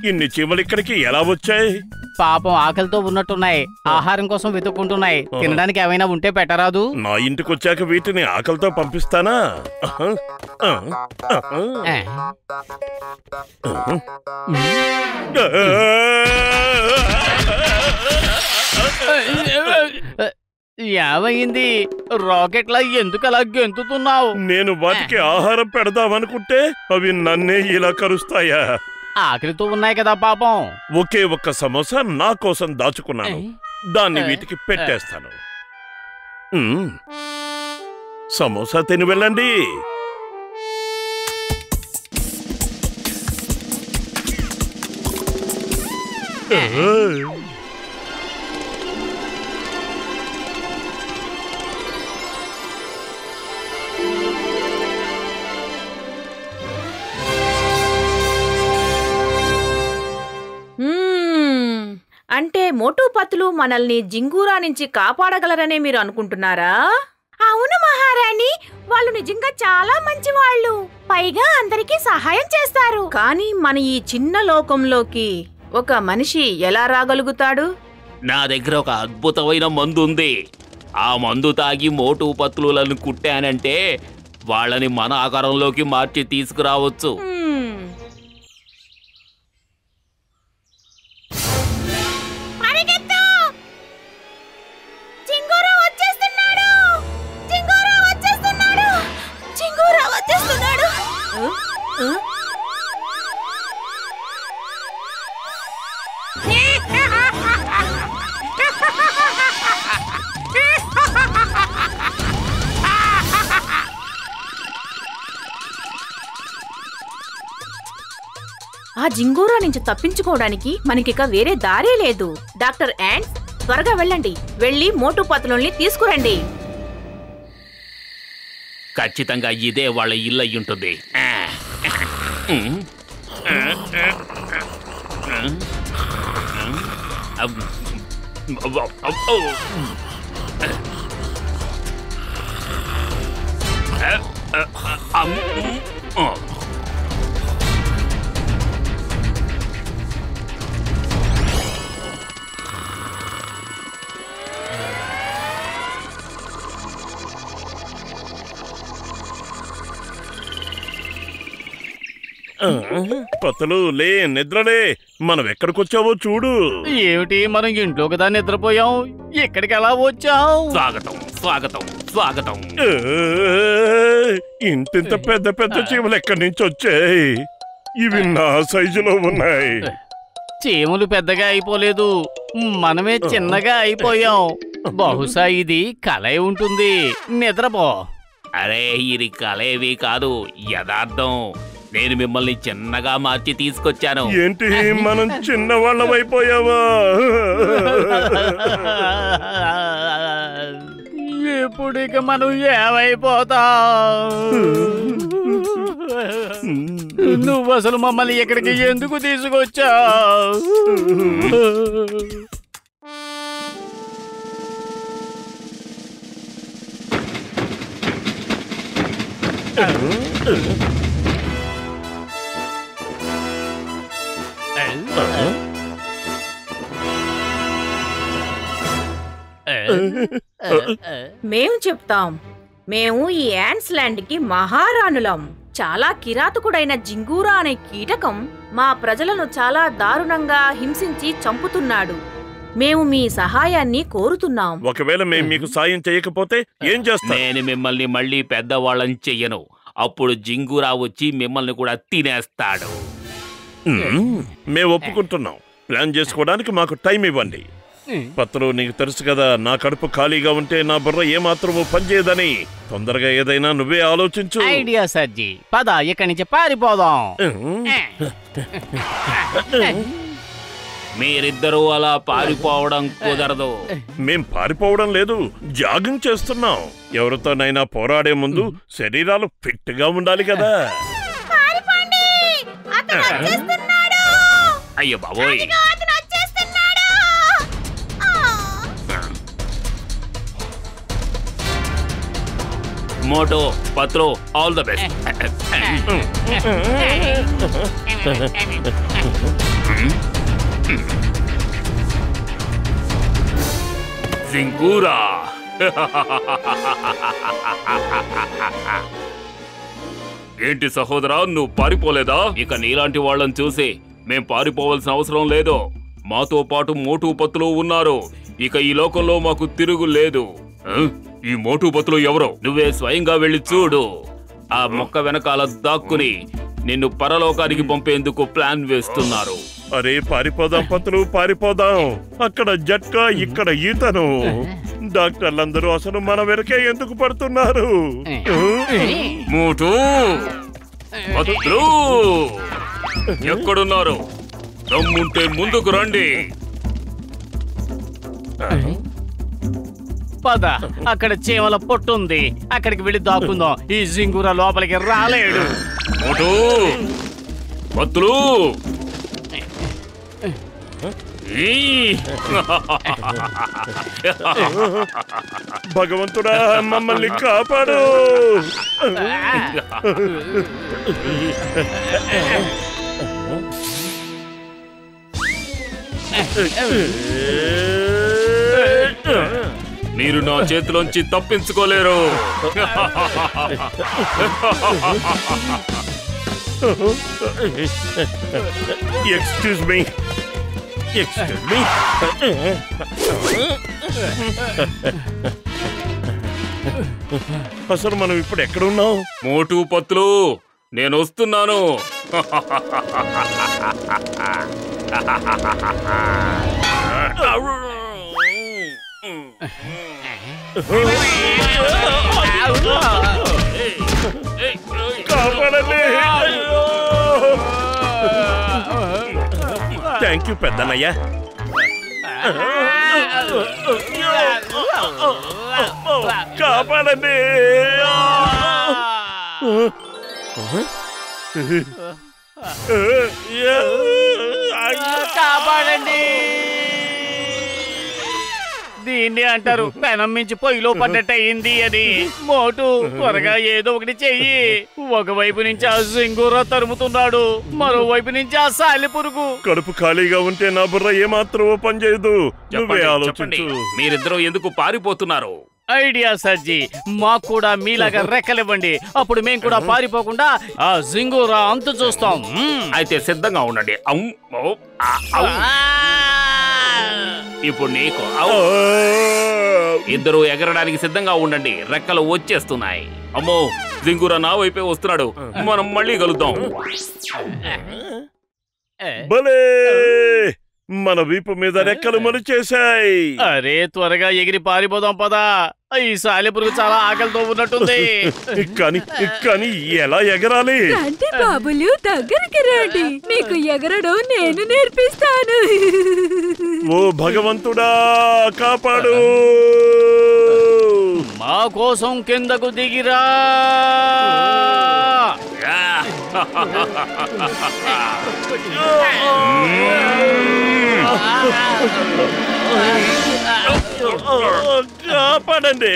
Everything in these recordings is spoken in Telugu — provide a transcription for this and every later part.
ఇన్ని చీమలు ఇక్కడికి ఎలా వచ్చాయి? పాపం ఆకలితో ఉన్నట్టున్నాయి, ఆహారం కోసం వెతుక్కుంటున్నాయి. తినడానికి ఏమైనా ఉంటే పెట్టరాదు? నా ఇంటికి వచ్చాక వీటిని ఆకలితో పంపిస్తానా? ఏమైంది? రాకెట్లా ఎందుకలా గెంతుతున్నావు? నేను వాటికి ఆహారం పెడదామనుకుంటే అవి నన్నే ఇలా కరుస్తాయా? ఆకలితో ఉన్నాయి కదా పాపం. ఒకే ఒక్క సమోసా నా కోసం దాచుకున్నాను, దాన్ని వీటికి పెట్టేస్తాను. సమోసా తిని వెళ్ళండి. అంటే మోటూ పత్లు మనల్ని జింగూరా నుంచి కాపాడగలరనే మీరు అనుకుంటున్నారా? అవును మహారాణి, వాళ్ళు నిజంగా చాలా మంచి వాళ్ళు, పైగా అందరికీ సహాయం చేస్తారు. కానీ మన ఈ చిన్న లోకంలోకి ఒక మనిషి ఎలా రాగలుగుతాడు? నా దగ్గర ఒక అద్భుతమైన మందు ఉంది. ఆ మందు తాగి మోటూ పత్లులను కుట్టానంటే వాళ్ళని మన ఆకారంలోకి మార్చి తీసుకురావచ్చు. ఆ జింగూరా నుంచి తప్పించుకోవడానికి మనకిక వేరే దారే లేదు. డాక్టర్ యాంట్స్, త్వరగా వెళ్ళండి, వెళ్ళి మోటూ పత్లుల్ని తీసుకురండి. ఖచ్చితంగా ఇదే వాళ్ళ ఇల్లు అయ్యుంటుంది. పత్తులు లే, నిద్రలే, మనం ఎక్కడికొచ్చావో చూడు. ఏమిటి, మనం ఇంట్లో కదా నిద్రపోయాం, ఎక్కడికి ఎలా వచ్చావు? స్వాగతం స్వాగతం స్వాగతం. ఇంతింత పెద్ద పెద్ద చీమలు ఎక్కడి నుంచి వచ్చాయి? ఇవి నా సైజులో ఉన్నాయి. చీమలు పెద్దగా అయిపోలేదు, మనమే చిన్నగా అయిపోయాం. బహుశా ఇది కలే ఉంటుంది, నిద్రపో. అరే, ఇది కలేవి కాదు, యథార్థం. నేను మిమ్మల్ని చిన్నగా మార్చి తీసుకొచ్చాను. ఏంటి, మనం చిన్నవాళ్ళం అయిపోయావా? ఇప్పుడు ఇక మనం ఏమైపోతాం? నువ్వు అసలు మమ్మల్ని ఎక్కడికి ఎందుకు తీసుకొచ్చావు? మేము చెప్తాం, మేము ఈ యాంట్స్ ల్యాండ్ కి మహారాణులం. చాలా కిరాతకుడైన జింగూరా అనే కీటకం మా ప్రజలను చాలా దారుణంగా హింసించి చంపుతున్నాడు. మేము మీ సహాయాన్ని కోరుతున్నాం. ఒకవేళ మేము మీకు సాయం చేయకపోతే ఏం చేస్తాం? నేను మిమ్మల్ని మళ్ళీ పెద్దవాళ్ళని చెయ్యను. అప్పుడు జింగూరా వచ్చి మిమ్మల్ని కూడా తినేస్తాడు. మేము ఒప్పుకుంటున్నాం. ప్లాన్ చేసుకోవడానికి మాకు టైం ఇవ్వండి. పత్రు, నీకు తెలుసు కదా, నా కడుపు ఖాళీగా ఉంటే నా బుర్ర ఏమాత్రమూ పనిచేయదని. తొందరగా ఏదైనా నువ్వే ఆలోచించు. ఐడియా సర్జీ, పద ఇక్కడి నుంచి పారిపోదాం. మీరిద్దరూ అలా పారిపోవడం కుదరదు. మేం పారిపోవడం లేదు, జాగింగ్ చేస్తున్నాం. ఎవరితోనైనా పోరాడే ముందు శరీరాలు ఫిట్ గా ఉండాలి కదా. అయ్యో బాబోయ్, Moto Patlu all the best. జింగూరా ఏంటి సహోదరా, నువ్వు పారిపోలేదా? ఇక నీలాంటి వాళ్ళని చూసి మేం పారిపోవాల్సిన అవసరం లేదు. మాతో పాటు మోటు పత్తులు ఉన్నారు. ఇక ఈ లోకంలో మాకు తిరుగు లేదు. ఈ మోటు పత్తులు ఎవరో నువ్వే స్వయంగా వెళ్ళి చూడు. ఆ మొక్క వెనకాల దాక్కుని నిన్ను పరలోకానికి పంపేందుకు ప్లాన్ వేస్తున్నారు. అరే పారిపోదాం పత్తులు, పారిపోదాం. అక్కడ జట్కా, ఇక్కడ ఈతను. డాక్టర్లందరూ అసలు మన వెనకే ఎందుకు పడుతున్నారు? మోటు పత్తులు ఎక్కడున్నారు? దమ్ముంటే ముందుకు రండి. పద, అక్కడ చీమల పొట్టుంది, అక్కడికి వెళ్ళి దాక్కుందాం. ఈ జింగురా లోపలికి రాలేడు. మోటు పత్తులు భగవంతుడా మమ్మల్ని కాపాడు. మీరు నా చేతిలోంచి తప్పించుకోలేరు. Excuse me, excuse me. అసలు మనం ఇప్పుడు ఎక్కడున్నాం? మోటు పత్తులు, నేను వస్తున్నాను. కాపాడండి. థ్యాంక్ యూ పెద్దనయ్య. కాపాడండి. కాపాడండి. దీన్ని అంటారు పెనం మించి పొయ్యిలో పడ్డట్టు అయింది అని. మోటు త్వరగా ఏదో ఒకటి చెయ్యి. ఒకవైపు నుంచి ఆ జింగూరా తరుముతున్నాడు, మరోవైపు నుంచి ఆ సాలెపురుగు. కడుపు ఖాళీగా ఉంటే నా బుర్ర ఏమాత్రమో పనిచేయదు. నువ్వే చెప్పండి. ఆలోచించు. మీరిద్దరూ ఎందుకు పారిపోతున్నారు? ఐడియా సర్జీ, మాకు కూడా మీలాగా రెక్కలివ్వండి. అప్పుడు మేము కూడా పారిపోకుండా ఆ జింగూరా అంతు చూస్తాం. అయితే సిద్ధంగా ఉండండి. ఇప్పుడు నీకు ఇద్దరు ఎగరడానికి సిద్ధంగా ఉండండి. రెక్కలు వచ్చేస్తున్నాయి. అమ్మో, జింగురా నా వైపే వస్తున్నాడు. మనం మళ్ళీ కలుద్దాం. భలే, మన వీపు మీద రెక్కలు మొలిచేశాయి. అరే త్వరగా ఎగిరి పారిపోదాం పదా. ఈ సాలెపురుగు చాలా ఆకలితో ఉన్నట్టుంది. కానీ ఎలా ఎగరాలి? రండి బాబులు, దగ్గరికి రండి. మీకు ఎగరడం నేను నేర్పిస్తాను. ఓ భగవంతుడా కాపాడు. మా కోసం కిందకు దిగిరా. కాపాడండి.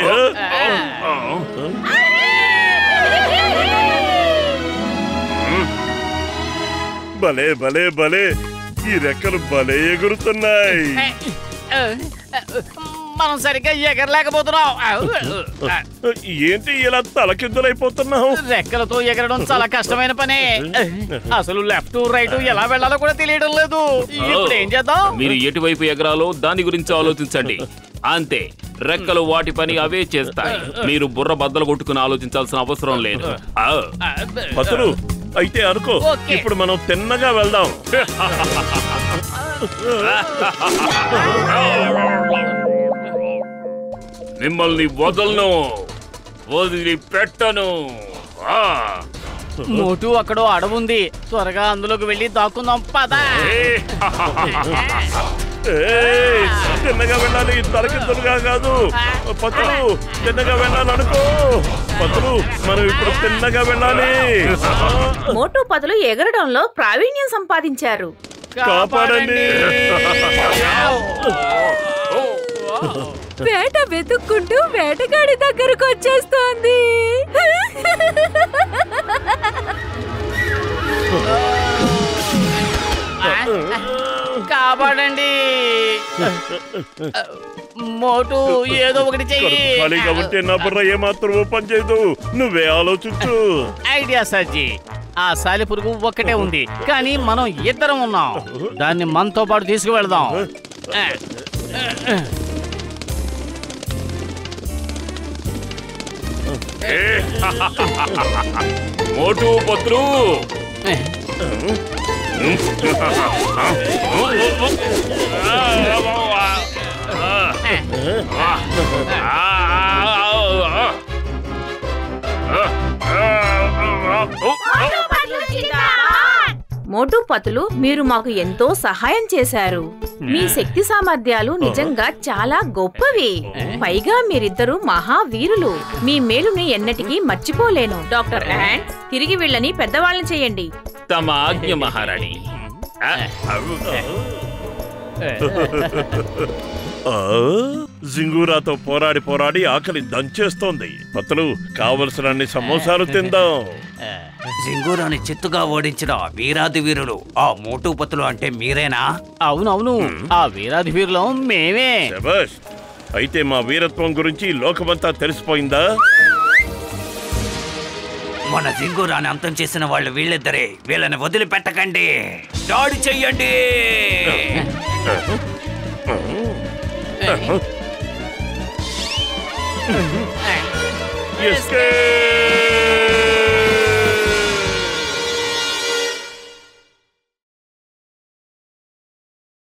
భలే భలే భలే, ఈ రెక్కలు భలే ఎగురుతున్నాయి. మనం సరిగ్గా ఎగరలేకపోతున్నాం. ఏంటి ఇలా తలకిందులైపోతున్నావు? రెక్కలతో ఎగరడం చాలా కష్టమైన పనే. అసలు లెఫ్ట్ రైట్ ఎలా వెళ్ళాలో కూడా తెలియడం లేదు. ఇప్పుడు ఏం చేద్దాం? మీరు ఎటువైపు ఎగరాలో దాని గురించి ఆలోచించండి. అంతే, రెక్కలు వాటి పని అవే చేస్తాయి. మీరు బుర్ర బద్దలు కొట్టుకుని ఆలోచించాల్సిన అవసరం లేదు. పతులు అయితే అనుకో, ఇప్పుడు మనం తిన్నగా వెళ్దాం. మిమ్మల్ని వదలను, వదిలి పెట్టను. మోటు అక్కడో అడవుంది, త్వరగా అందులోకి వెళ్ళి దాక్కుందాం పద. తిన్నగా వెళ్ళాలి, తలకిందులుగా కాదు. పతులు తిన్నగా వెళ్ళాలనుకో. పతులు మనం ఇప్పుడు తిన్నగా వెళ్ళాలి. మోటు పతులు ఎగరడంలో ప్రావీణ్యం సంపాదించారు. కాపాడండి. వేట వెతుక్కుంటూ వేటగాడి దగ్గరకు వచ్చేస్తోంది. కాపాడండి మోటు, ఏదో ఒకటి చెయ్యి. ఖాళీగా ఉంటే నా బుర్ర ఏమాత్రం పనిచేయదు. నువ్వే ఆలోచించు. ఐడియా సజ్జి. ఆ సాలిపురుగు ఒక్కటే ఉంది, కానీ మనం ఇద్దరం ఉన్నాం. దాన్ని మనతో పాటు తీసుకువెళ్దాం. మోటు పత్రు, మోటు పతులు, మీరు మాకు ఎంతో సహాయం చేశారు. మీ శక్తి సామర్థ్యాలు నిజంగా చాలా గొప్పవి. పైగా మీరిద్దరూ మహావీరులు. మీ మేలుని ఎన్నటికీ మర్చిపోలేను. డాక్టర్ యాండ్, తిరిగి వీళ్ళని పెద్దవాళ్ళని చేయండి. తమ ఆజ్ఞ మహారాణి. జింగూరాతో పోరాడి పోరాడి ఆకలి దంచేస్తోంది. పతులు, కావలసిన సమోసాలు తిందాం. జింగూరాని చిత్తుగా ఓడించిన వీరాది వీరులు ఆ మోటు పతులు అంటే మీరేనా? అవునవును, ఆ వీరాది వీరులం మేమే. శభాష్. అయితే మా వీరత్వం గురించి లోకమంతా తెలిసిపోయిందా? మన జింగూరాన్ని అంతం చేసిన వాళ్ళు వీళ్ళిద్దరే. వీళ్ళని వదిలిపెట్టకండి, దాడి చెయ్యండి. Escape!